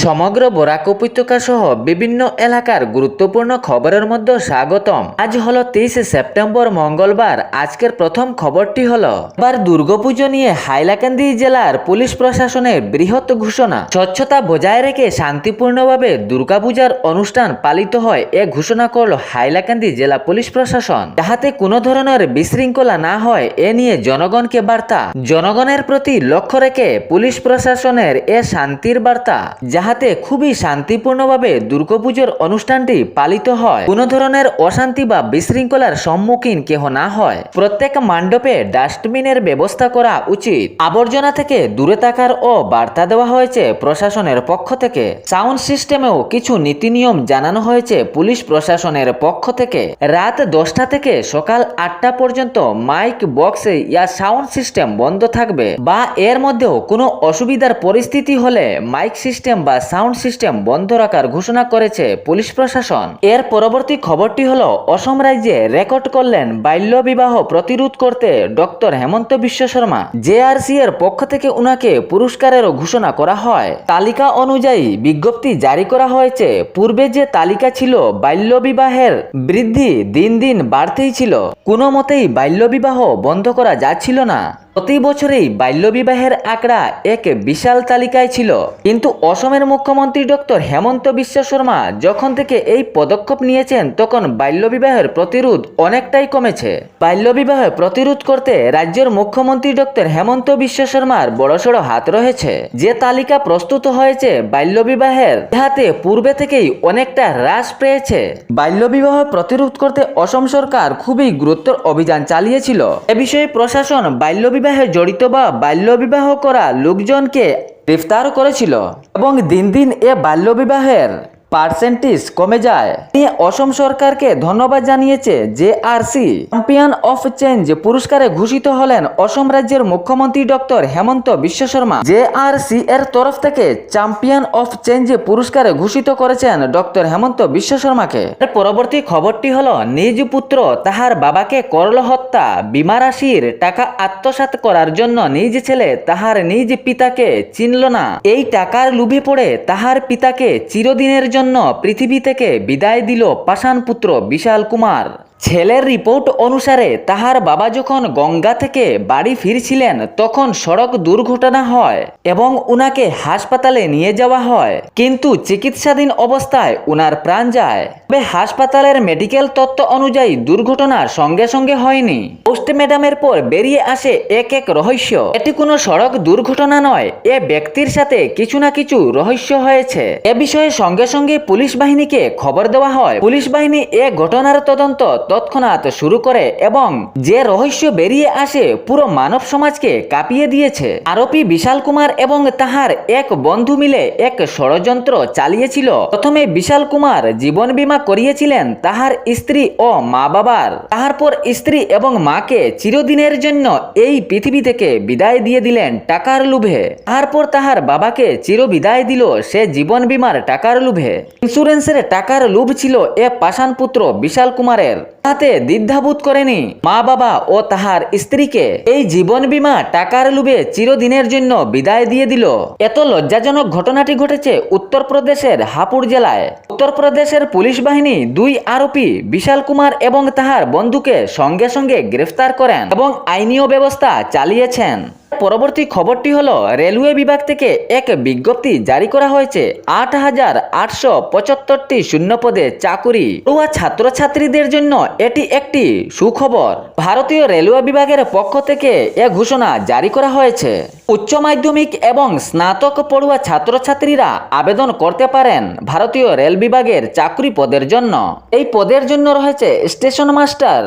সমগ্র বরাক উপত্যকা সহ বিভিন্ন এলাকার গুরুত্বপূর্ণ খবরের মধ্যে স্বাগতম। আজ হলো 23 সেপ্টেম্বর মঙ্গলবার। আজকের প্রথম খবরটি হলো এবার দুর্গাপুজো নিয়ে হাইলাকান্দি জেলার পুলিশ প্রশাসনের বৃহৎ ঘোষণা। স্বচ্ছতা বজায় রেখে শান্তিপূর্ণভাবে দুর্গাপূজার অনুষ্ঠান পালিত হয় এ ঘোষণা করল হাইলাকান্দি জেলা পুলিশ প্রশাসন। যাহাতে কোনো ধরনের বিশৃঙ্খলা না হয় এ নিয়ে জনগণকে বার্তা। জনগণের প্রতি লক্ষ্য রেখে পুলিশ প্রশাসনের এ শান্তির বার্তা, যাহাতে খুবই শান্তিপূর্ণভাবে দুর্গাপুজোর অনুষ্ঠানটি পালিত হয়, কোনো ধরনের অশান্তি বা বিশৃঙ্খলার সম্মুখীন কেহ না হয়। প্রত্যেক মণ্ডপে ডাস্টবিনের ব্যবস্থা করা উচিত। আবর্জনা থেকে দূরে থাকার ও বার্তা দেওয়া হয়েছে প্রশাসনের পক্ষ থেকে। সাউন্ড সিস্টেমেও কিছু নীতি নিয়ম জানানো হয়েছে পুলিশ প্রশাসনের পক্ষ থেকে। রাত 10টা থেকে সকাল 8টা পর্যন্ত মাইক বক্সে ইয়া সাউন্ড সিস্টেম বন্ধ থাকবে, বা এর মধ্যেও কোনো অসুবিধার পরিস্থিতি হলে মাইক সিস্টেম বা সাউন্ড সিস্টেম বন্ধ রাখার ঘোষণা করেছে পুলিশ প্রশাসন। এর পরবর্তী খবরটি হলো অসম রাজ্যে রেকর্ড করলেন বাল্য বিবাহ প্রতিরোধ করতে ডক্টর হেমন্ত বিশ্ব শর্মা। জেআরসি এর পক্ষ থেকে উনাকে পুরস্কারেরও ঘোষণা করা হয়। তালিকা অনুযায়ী বিজ্ঞপ্তি জারি করা হয়েছে। পূর্বে যে তালিকা ছিল বাল্য বিবাহের বৃদ্ধি দিন দিন বাড়তেই ছিল, কোনো মতেই বাল্য বিবাহ বন্ধ করা যাচ্ছিল না। প্রতি বছরেই বাল্যবিবাহের আঁকড়া এক বিশাল তালিকায় ছিল, কিন্তু অসমের মুখ্যমন্ত্রী ডক্টর হেমন্ত বিশ্ব শর্মা যখন থেকে এই পদক্ষেপ নিয়েছেন তখন বাল্যবিবাহের প্রতিরোধ অনেকটাই কমেছে। বাল্যবিবাহ প্রতিরোধ করতে রাজ্যের মুখ্যমন্ত্রী ডক্টর হেমন্ত বিশ্ব শর্মার বড়সড় হাত রয়েছে। যে তালিকা প্রস্তুত হয়েছে বাল্যবিবাহের, যাহাতে পূর্বে থেকেই অনেকটা হ্রাস পেয়েছে। বাল্যবিবাহ প্রতিরোধ করতে অসম সরকার খুবই গুরুত্বর অভিযান চালিয়েছিল। এ বিষয়ে প্রশাসন বাল্যবিবাহে জড়িত বা বাল্যবিবাহ করা লোকজনকে গ্রেফতার করেছিল, এবং দিন দিন এ বাল্যবিবাহের পার্সেন্টেজ কমে যায়। নিয়ে অসম সরকারকে ধন্যবাদ জানিয়েছে জেআরসি। চ্যাম্পিয়ন অফ চেঞ্জ পুরস্কারে ঘোষিত হলেন অসম রাজ্যের মুখ্যমন্ত্রী ডক্টর হেমন্ত বিশ্ব শর্মা। জেআরসি এর তরফ থেকে চ্যাম্পিয়ন অফ চেঞ্জ পুরস্কারে ঘোষিত করেছেন ডক্টর হেমন্ত বিশ্ব শর্মাকে। এর পরবর্তী খবরটি হলো নিজ পুত্র তাহার বাবাকে করল হত্যা। বীমা রাশির টাকা আত্মসাৎ করার জন্য নিজ ছেলে তাহার নিজ পিতাকে চিনল না। এই টাকার লোভে পড়ে তাহার পিতাকে চিরদিনের জন্য পৃথিবী থেকে বিদায় দিল পাষাণ পুত্র বিশাল কুমার। ছেলের রিপোর্ট অনুসারে তাহার বাবা যখন গঙ্গা থেকে বাড়ি ফিরছিলেন তখন সড়ক দুর্ঘটনা হয় এবং উনাকে হাসপাতালে নিয়ে যাওয়া হয়, কিন্তু চিকিৎসাধীন অবস্থায় উনার প্রাণ যায়। তবে হাসপাতালের মেডিকেল তথ্য অনুযায়ী দুর্ঘটনার সঙ্গে সঙ্গে হয়নি। পোস্টমর্টমের পর বেরিয়ে আসে এক এক রহস্য। এটি কোনো সড়ক দুর্ঘটনা নয়, এ ব্যক্তির সাথে কিছু না কিছু রহস্য হয়েছে। এ বিষয়ে সঙ্গে সঙ্গে পুলিশ বাহিনীকে খবর দেওয়া হয়। পুলিশ বাহিনী এ ঘটনার তদন্ত তৎক্ষণাৎ শুরু করে এবং যে রহস্য বেরিয়ে আসে পুরো মানব সমাজকে কাঁপিয়ে দিয়েছে। আরোপি বিশাল কুমার এবং তাহার এক বন্ধু মিলে এক ষড়যন্ত্র চালিয়েছিল। প্রথমে বিশাল কুমার জীবন বীমা করিয়েছিলেন তাহার স্ত্রী ও মা বাবার। তারপর স্ত্রী এবং মাকে চিরদিনের জন্য এই পৃথিবী থেকে বিদায় দিয়ে দিলেন টাকার লোভে। তারপর তাহার বাবাকে চির বিদায় দিল সে জীবন বীমার টাকার লোভে। ইন্স্যুরেন্সের টাকার লোভ ছিল এ পাষাণ পুত্র বিশাল কুমারের। তাতে দ্বিধাবোধ করেনি মা বাবা ও তাহার স্ত্রীকে। এই জীবন বীমা টাকার লোভে চিরদিনের জন্য বিদায় দিয়ে দিল। এত লজ্জাজনক ঘটনাটি ঘটেছে উত্তরপ্রদেশের হাপুড় জেলায়। উত্তরপ্রদেশের পুলিশ বাহিনী দুই আরোপী বিশাল কুমার এবং তাহার বন্ধুকে সঙ্গে সঙ্গে গ্রেফতার করেন এবং আইনীয় ব্যবস্থা চালিয়েছেন। পরবর্তী খবরটি হলো রেলওয়ে বিভাগ থেকে এক বিজ্ঞপ্তি জারি করা হয়েছে। 8,875টি শূন্য পদে চাকুরি পড়ুয়া ছাত্রছাত্রীদের জন্য এটি একটি সুখবর। ভারতীয় রেলওয়ে বিভাগের পক্ষ থেকে এ ঘোষণা জারি করা হয়েছে। উচ্চ মাধ্যমিক এবং স্নাতক পড়ুয়া ছাত্রছাত্রীরা আবেদন করতে পারেন ভারতীয় রেল বিভাগের চাকরি পদের জন্য। এই পদের জন্য রয়েছে station master,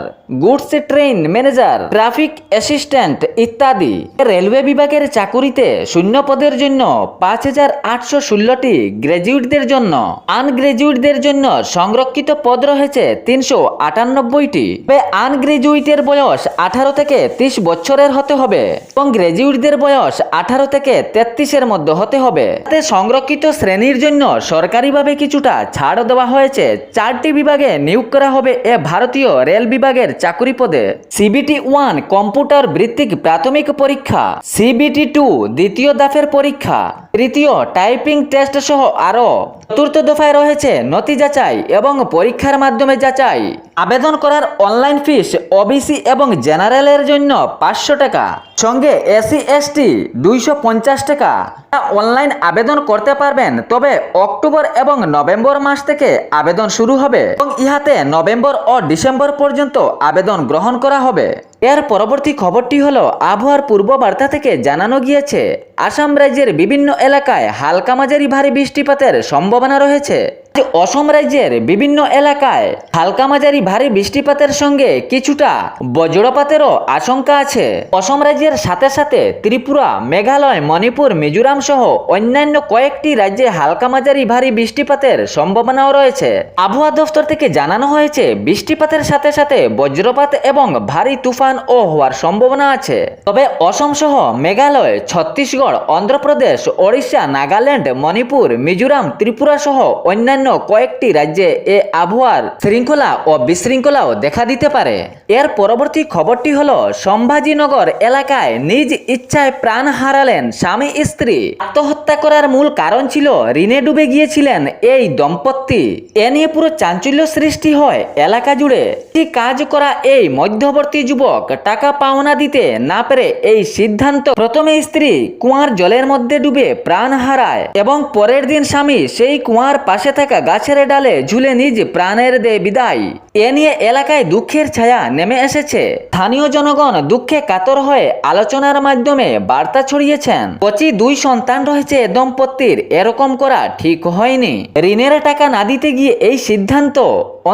goods train manager, traffic assistant ইত্যাদি। রেলওয়ে বিভাগের চাকুরিতে শূন্য পদের জন্য 5,816টি, গ্র্যাজুয়েটদের জন্য আনগ্র্যাজুয়েটদের জন্য সংরক্ষিত পদ রয়েছে 398টি। আনগ্র্যাজুয়েটের বয়স 18 থেকে 30 বছরের হতে হবে এবং গ্র্যাজুয়েটদের বয়স 18 থেকে 33-এর মধ্যে হতে হবে। তাতে সংরক্ষিত শ্রেণীর জন্য সরকারিভাবে কিছুটা ছাড় দেওয়া হয়েছে। 4টি বিভাগে নিয়োগ করা হবে এ ভারতীয় রেল বিভাগের চাকুরি পদে। CBT 1 কম্পিউটার ভিত্তিক প্রাথমিক পরীক্ষা CBT2 দ্বিতীয় দফার পরীক্ষা, তৃতীয় টাইপিং টেস্ট সহ আরও চতুর্থ দফায় রয়েছে নথি যাচাই এবং পরীক্ষার মাধ্যমে যাচাই। আবেদন করার অনলাইন ফিস OBC এবং জেনারেলের জন্য 500 টাকা, সঙ্গে SC ST 250 টাকা। অনলাইন আবেদন করতে পারবেন, তবে অক্টোবর এবং নভেম্বর মাস থেকে আবেদন শুরু হবে এবং ইহাতে নভেম্বর ও ডিসেম্বর পর্যন্ত আবেদন গ্রহণ করা হবে। এর পরবর্তী খবরটি হলো আবহাওয়ার পূর্ব বার্তা থেকে জানানো গিয়েছে আসাম রাজ্যের বিভিন্ন এলাকায় হালকা মাঝারি ভারী বৃষ্টিপাতের সম্ভাবনা রয়েছে। অসম রাজ্যের বিভিন্ন এলাকায় হালকা মাঝারি ভারী বৃষ্টিপাতের সঙ্গে কিছুটা বজ্রপাতেরও আশঙ্কা আছে। অসম রাজ্যের সাথে সাথে ত্রিপুরা, মেঘালয়, মণিপুর, মিজোরাম সহ অন্যান্য কয়েকটি রাজ্যে হালকা মাঝারি ভারী বৃষ্টিপাতের সম্ভাবনাও রয়েছে। আবহাওয়া দফতর থেকে জানানো হয়েছে বৃষ্টিপাতের সাথে সাথে বজ্রপাত এবং ভারী তুফান ও হওয়ার সম্ভাবনা আছে। তবে অসম সহ মেঘালয়, ছত্তিশগড়, অন্ধ্রপ্রদেশ, ওড়িশা, নাগাল্যান্ড, মণিপুর, মিজোরাম, ত্রিপুরা সহ অন্যান্য কয়েকটি রাজ্যে এ আবহাওয়ার শৃঙ্খলা ও বিশৃঙ্খলাও দেখা দিতে পারে। এর পরবর্তী খবরটি হলো সম্ভাজিনগর এলাকায় নিজ ইচ্ছায় প্রাণ হারালেন স্বামী স্ত্রী। আত্মহত্যা করার মূল কারণ ছিল ঋণে ডুবে গিয়েছিলেন এই দম্পতি। এ নিয়ে পুরো চাঞ্চল্য সৃষ্টি হয় এলাকা জুড়ে। কাজ করা এই মধ্যবর্তী যুবক টাকা পাওনা দিতে না পেরে এই সিদ্ধান্ত, প্রথমে স্ত্রী কুয়ার জলের মধ্যে ডুবে প্রাণ হারায় এবং পরের দিন স্বামী সেই কুয়ার পাশে থাকা গাছের ডালে ঝুলে নিজ প্রাণের দেয় বিদায়। এ নিয়ে এলাকায় দুঃখের ছায়া নেমে এসেছে। স্থানীয় জনগণ দুঃখে কাতর হয়ে আলোচনার মাধ্যমে বার্তা ছড়িয়েছেন। 2 সন্তান রয়েছে দম্পতির, এরকম করা ঠিক হয়নি। ঋণের টাকা না দিতে গিয়ে এই সিদ্ধান্ত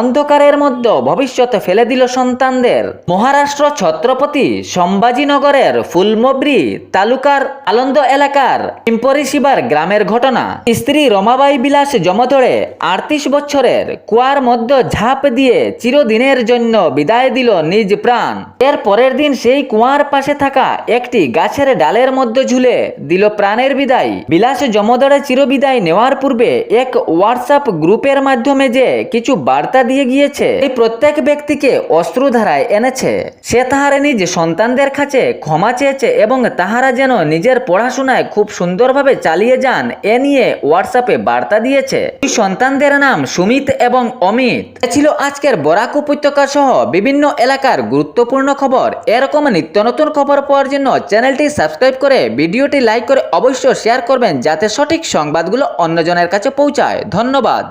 অন্ধকারের মধ্যে ভবিষ্যতে ফেলে দিল সন্তানদের। মহারাষ্ট্র ছত্রপতি সম্ভাজিনগরের ফুলমব্রি তালুকার আনন্দ এলাকার পিম্পরিশিবার গ্রামের ঘটনা। স্ত্রী রমাবাই বিলাস জমদড়ে 38 বছরের কুয়ার মধ্যে ঝাঁপ দিয়ে চিরদিনের জন্য বিদায় দিল নিজ প্রাণ। এর পরের দিন সেই কুয়ার পাশে থাকা একটি গাছের ডালের মধ্যে ঝুলে দিল প্রাণের বিদায়। বিলাস জমদড়ে চিরবিদায় নেওয়ার পূর্বে এক হোয়াটসঅ্যাপ গ্রুপের মাধ্যমে যে কিছু বার্তা দিয়ে গিয়েছে, এই প্রত্যেক ব্যক্তিকে অশ্রুধারায় এনেছে। সে তাহার নিজ সন্তানদের কাছে ক্ষমা চেয়েছে এবং তাহারা যেন নিজের পড়াশোনায় খুব সুন্দরভাবে চালিয়ে যান এ নিয়ে হোয়াটসঅ্যাপে বার্তা দিয়েছে। সন্তানদের নাম সুমিত এবং অমিত। ছিল আজকের বরাক উপত্যকা সহ বিভিন্ন এলাকার গুরুত্বপূর্ণ খবর। এরকম নিত্য নতুন খবর পাওয়ার জন্য চ্যানেলটি সাবস্ক্রাইব করে ভিডিওটি লাইক করে অবশ্যই শেয়ার করবেন, যাতে সঠিক সংবাদগুলো অন্যজনের কাছে পৌঁছায়। ধন্যবাদ।